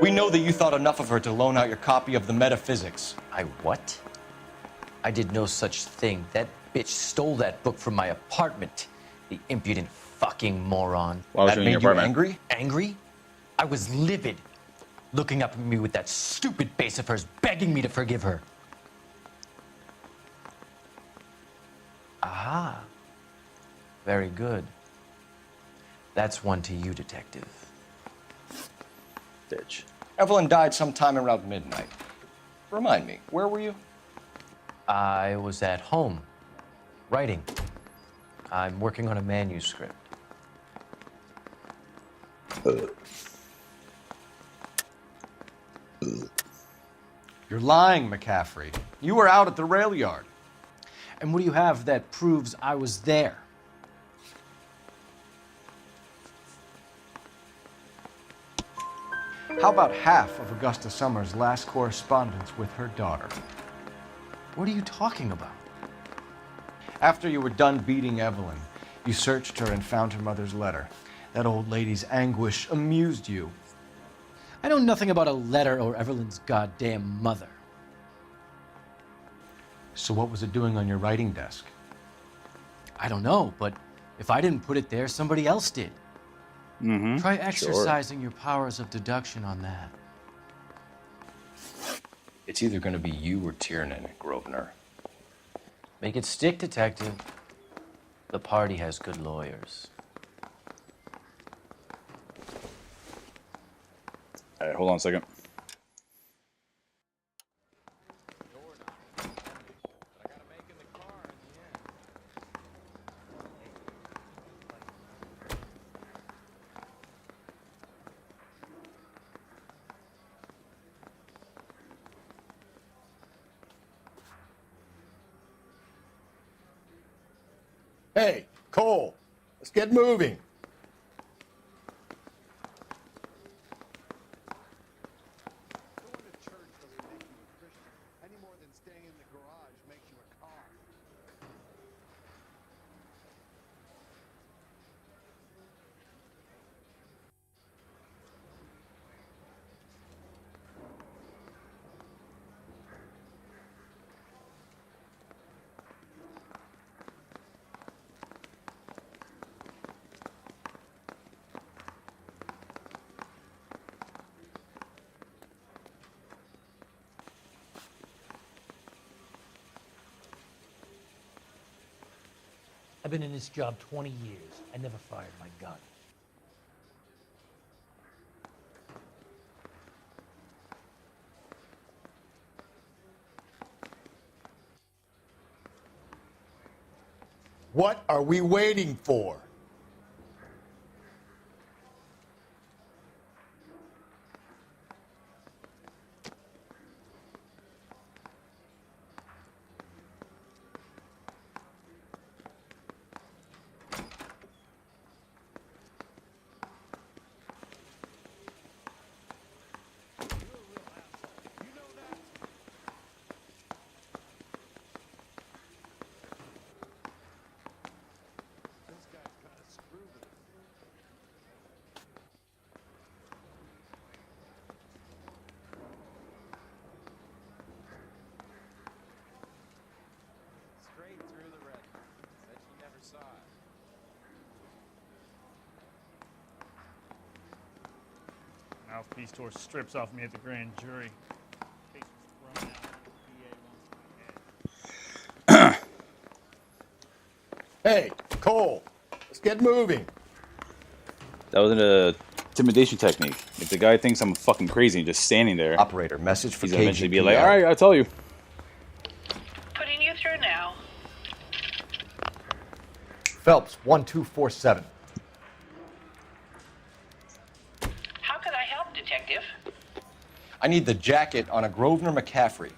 We know that you thought enough of her to loan out your copy of the Metaphysics. I what? I did no such thing. That bitch stole that book from my apartment. The impudent fucking moron. Why was That she in made your you apartment? angry? Angry? I was livid. Looking up at me with that stupid face of hers, begging me to forgive her. Aha. Very good. That's one to you, detective. Bitch. Evelyn died sometime around midnight. Remind me, where were you? I was at home, writing. I'm working on a manuscript. You're lying, McCaffrey. You were out at the rail yard. And what do you have that proves I was there? How about half of Augusta Summers' last correspondence with her daughter? What are you talking about? After you were done beating Evelyn, you searched her and found her mother's letter. That old lady's anguish amused you. I know nothing about a letter or Evelyn's goddamn mother. So what was it doing on your writing desk? I don't know, but if I didn't put it there, somebody else did. Mm-hmm. Try exercising your powers of deduction on that. It's either going to be you or Tiernan, Grosvenor. Make it stick, detective. The party has good lawyers. All right, hold on a second. Hey, Cole, let's get moving. I've been in this job 20 years. I never fired my gun. What are we waiting for? Mouthpiece tore strips off me at the grand jury. Case was thrown out. The DA wants Hey, Cole, let's get moving. That was an intimidation technique. If the guy thinks I'm fucking crazy and just standing there, Operator, message for he's gonna eventually be KGPL. like, all right, I'll tell you. Putting you through now. Phelps, 1247. How could I help, Detective? I need the jacket on a Grosvenor McCaffrey.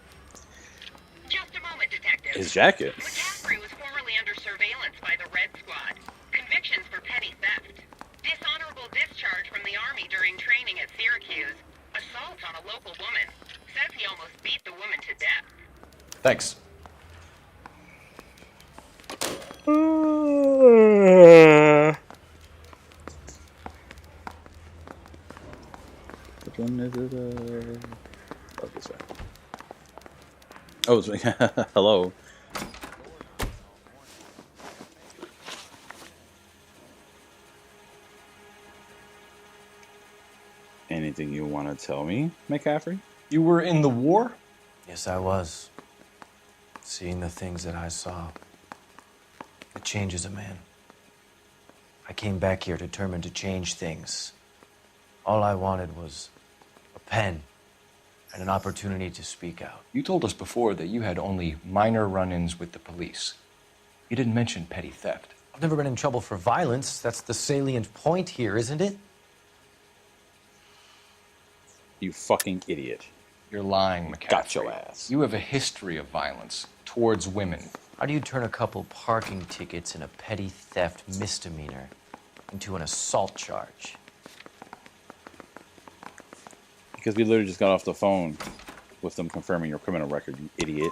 Just a moment, Detective. His jacket. McCaffrey was formerly under surveillance by the Red Squad. Convictions for petty theft. Dishonorable discharge from the Army during training at Syracuse. Assault on a local woman. Says he almost beat the woman to death. Thanks. Which one is it? Oh, this way. Oh, it's hello. Anything you want to tell me, McCaffrey? You were in the war? Yes, I was. Seeing the things that I saw, it changes a man. I came back here determined to change things. All I wanted was a pen and an opportunity to speak out. You told us before that you had only minor run-ins with the police. You didn't mention petty theft. I've never been in trouble for violence. That's the salient point here, isn't it? You fucking idiot. You're lying, McCaffrey. Got your ass. You have a history of violence towards women. How do you turn a couple parking tickets and a petty theft misdemeanor into an assault charge? Because we literally just got off the phone with them confirming your criminal record, you idiot.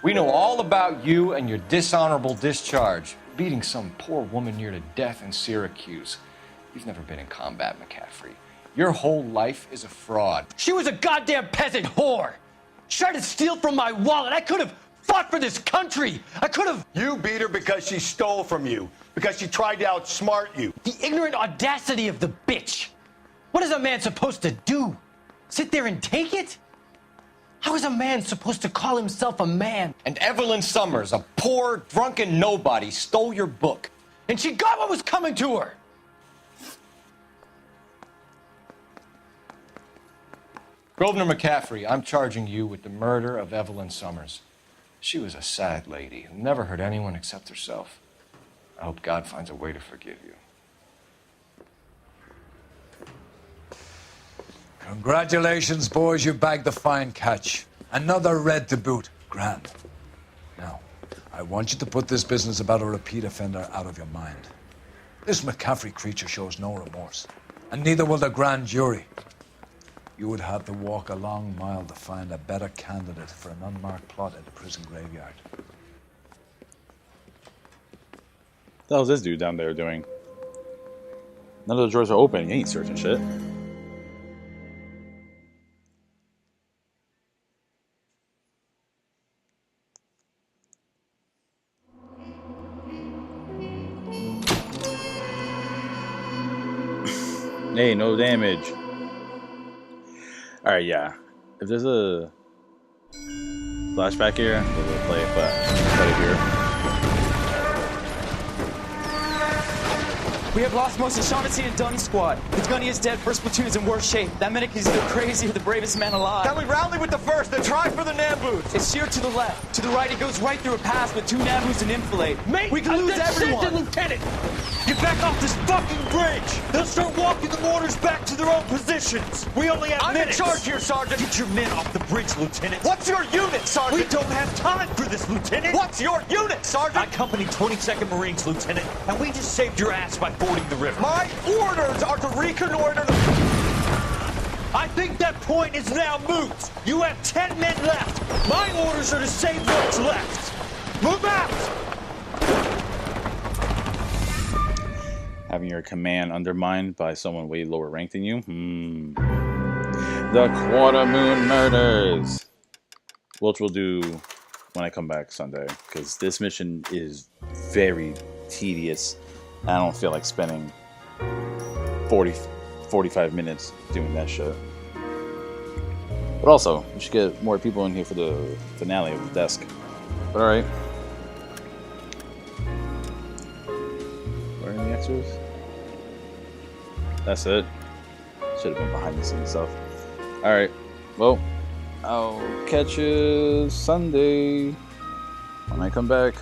We know all about you and your dishonorable discharge, beating some poor woman near to death in Syracuse. You've never been in combat, McCaffrey. Your whole life is a fraud. She was a goddamn peasant whore. She tried to steal from my wallet. I could have fought for this country. I could have. You beat her because she stole from you, because she tried to outsmart you. The ignorant audacity of the bitch. What is a man supposed to do? Sit there and take it? How is a man supposed to call himself a man? And Evelyn Summers, a poor, drunken nobody, stole your book. And she got what was coming to her. Grosvenor McCaffrey, I'm charging you with the murder of Evelyn Summers. She was a sad lady who never hurt anyone except herself. I hope God finds a way to forgive you. Congratulations, boys. You bagged the fine catch. Another red to boot. Grand. Now, I want you to put this business about a repeat offender out of your mind. This McCaffrey creature shows no remorse, and neither will the grand jury. You would have to walk a long mile to find a better candidate for an unmarked plot at the prison graveyard. What the hell's this dude down there doing? None of the drawers are open. He ain't searching shit. Hey, no damage. Alright, yeah. If there's a flashback here, we'll play it, but put it here. We have lost most of Shaughnessy and Dunn's squad. The gunny is dead, first platoon is in worse shape. That medic is either crazy or the bravest man alive. Can we rally with the first and try for the Nambus? It's sheer to the left. To the right, it goes right through a pass with 2 Nambus and enfilade. Mate, we can lose everyone. Lieutenant! Get back off this fucking bridge! They'll start walking the mortars back to their own positions! We only have minutes! I'm in charge here, Sergeant! Get your men off the bridge, Lieutenant! What's your unit, Sergeant? We don't have time for this, Lieutenant! What's your unit, Sergeant? I company 22nd Marines, Lieutenant, and we just saved your ass by fording the river. My orders are to reconnoiter the... I think that point is now moot! You have 10 men left! My orders are to save what's left! Move out! Having your command undermined by someone way lower ranked than you? The Quarter Moon Murders! Which we'll do when I come back Sunday, because this mission is very tedious. I don't feel like spending 45 minutes doing that shit. But also, we should get more people in here for the finale of the desk. But alright. Where are the extras? That's it. Should have been behind the scenes stuff. Alright. Well, I'll catch you Sunday when I come back.